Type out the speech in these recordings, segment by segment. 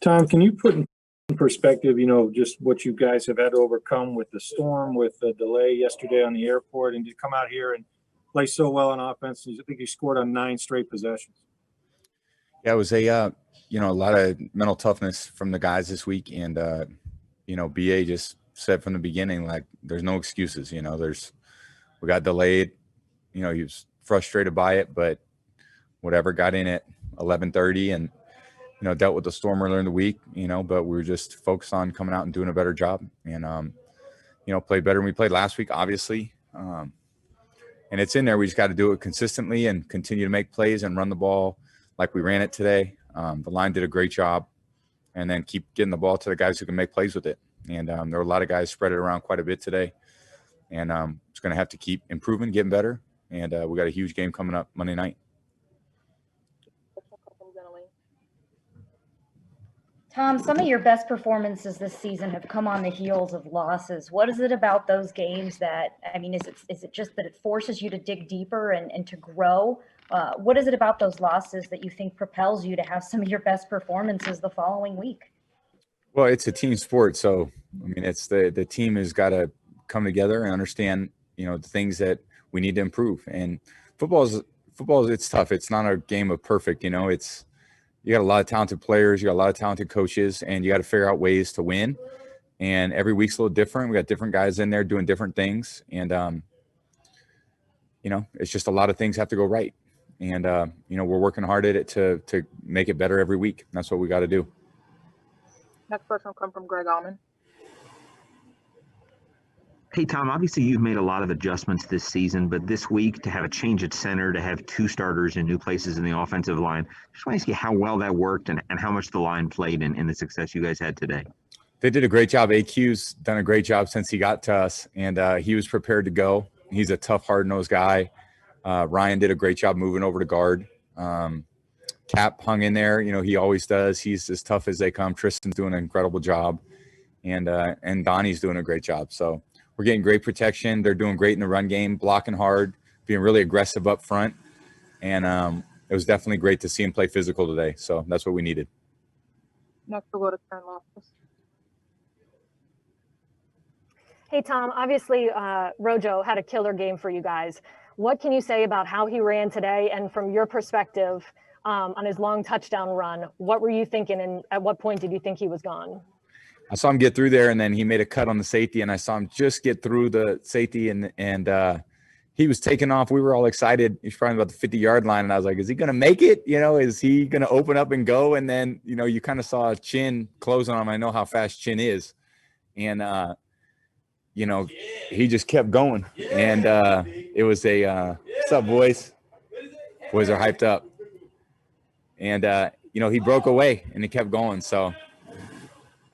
Tom, can you put in perspective, just what you guys have had to overcome with the storm, with the delay yesterday on the airport, and to come out here and play so well on offense? I think you scored on 9 straight possessions. Yeah, it was a lot of mental toughness from the guys this week, and BA just said from the beginning, like, there's no excuses. We got delayed. He was frustrated by it, but whatever, got in at 11:30 and dealt with the storm earlier in the week. But we were just focused on coming out and doing a better job, and played better than we played last week, obviously. And it's in there. We just got to do it consistently and continue to make plays and run the ball like we ran it today. The line did a great job, and then keep getting the ball to the guys who can make plays with it. And there were a lot of guys spread it around quite a bit today, and it's going to have to keep improving, getting better. And we got a huge game coming up Monday night. Tom, some of your best performances this season have come on the heels of losses. What is it about those games that, is it just that it forces you to dig deeper and to grow? What is it about those losses that you think propels you to have some of your best performances the following week? Well, it's a team sport. So, it's the team has got to come together and understand, the things that we need to improve. And football is it's tough. It's not a game of perfect, you got a lot of talented players, you got a lot of talented coaches, and you got to figure out ways to win. And every week's a little different. We got different guys in there doing different things. And, it's just a lot of things have to go right. And, we're working hard at it to make it better every week. That's what we got to do. Next question will come from Greg Allman. Hey, Tom, obviously you've made a lot of adjustments this season, but this week to have a change at center, to have 2 starters in new places in the offensive line, just want to ask you how well that worked and how much the line played in the success you guys had today. They did a great job. AQ's done a great job since he got to us, and he was prepared to go. He's a tough, hard-nosed guy. Ryan did a great job moving over to guard. Cap hung in there. He always does. He's as tough as they come. Tristan's doing an incredible job, and Donnie's doing a great job. So we're getting great protection. They're doing great in the run game, blocking hard, being really aggressive up front. And it was definitely great to see him play physical today. So that's what we needed. Next, we'll go to Karen Loftus. Hey, Tom, obviously Rojo had a killer game for you guys. What can you say about how he ran today? And from your perspective on his long touchdown run, what were you thinking? And at what point did you think he was gone? I saw him get through there, and then he made a cut on the safety, and I saw him just get through the safety, and he was taking off. We were all excited. He's probably about the 50-yard line, and I was like, is he going to make it? Is he going to open up and go? And then, you kind of saw Chin close on him. I know how fast Chin is. And, he just kept going. And it was what's up, boys? Boys are hyped up. And, he broke away, and he kept going, so –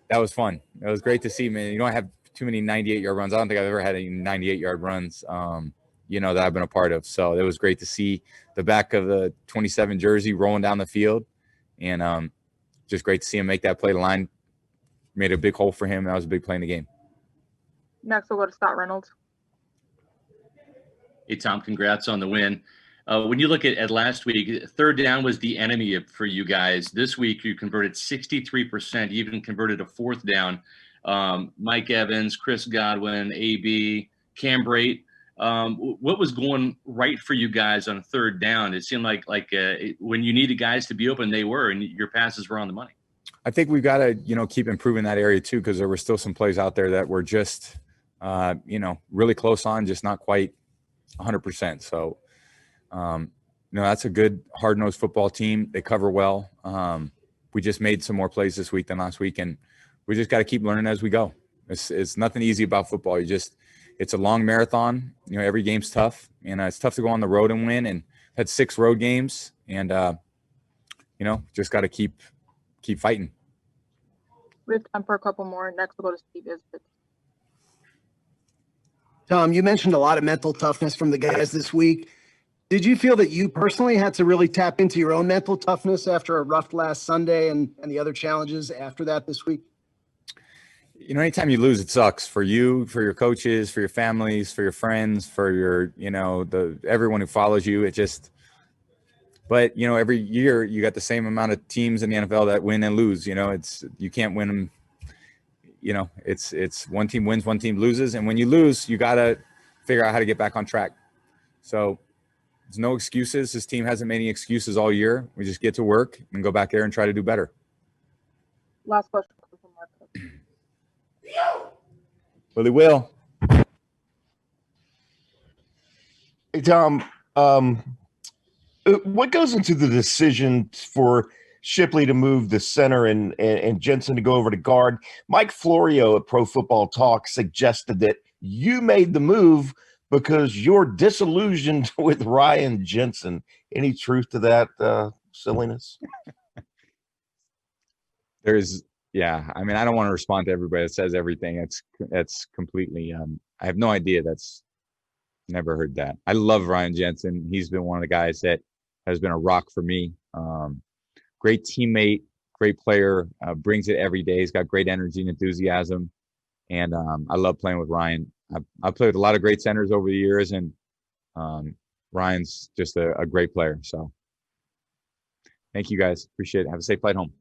that was fun. It was great to see, man. You don't have too many 98-yard runs. I don't think I've ever had any 98-yard runs, that I've been a part of. So it was great to see the back of the 27 jersey rolling down the field, and just great to see him make that play. The line made a big hole for him. That was a big play in the game. Next, we'll go to Scott Reynolds. Hey, Tom, congrats on the win. When you look at last week, third down was the enemy for you guys. This week, you converted 63%, you even converted a fourth down. Mike Evans, Chris Godwin, AB, Cam Brate. What was going right for you guys on third down? It seemed like when you needed guys to be open, they were, and your passes were on the money. I think we've got to, keep improving that area too, because there were still some plays out there that were just, really close on, just not quite 100%. So, that's a good hard-nosed football team. They cover well. We just made some more plays this week than last week, and we just got to keep learning as we go. It's nothing easy about football. It's a long marathon. Every game's tough, and it's tough to go on the road and win. And had 6 road games, and just got to keep fighting. We have time for a couple more. Next, we'll go to Steve Isbett. Tom, you mentioned a lot of mental toughness from the guys this week. Did you feel that you personally had to really tap into your own mental toughness after a rough last Sunday and the other challenges after that this week? Anytime you lose, it sucks for you, for your coaches, for your families, for your friends, for your, everyone who follows you. But, you know, every year you got the same amount of teams in the NFL that win and lose. You know, you can't win them. You know, it's one team wins, one team loses. And when you lose, you got to figure out how to get back on track. So there's no excuses. This team hasn't made any excuses all year. We just get to work and go back there and try to do better. Last question from Marcus. Willie Will. Hey, Tom, what goes into the decision for Shipley to move the center and Jensen to go over to guard? Mike Florio at Pro Football Talk suggested that you made the move because you're disillusioned with Ryan Jensen. Any truth to that silliness? Yeah. I mean, I don't want to respond to everybody that says everything. That's completely, I have no idea. Never heard that. I love Ryan Jensen. He's been one of the guys that has been a rock for me. Great teammate, great player, brings it every day. He's got great energy and enthusiasm. And I love playing with Ryan. I've played with a lot of great centers over the years, and Ryan's just a great player. So thank you guys. Appreciate it. Have a safe flight home.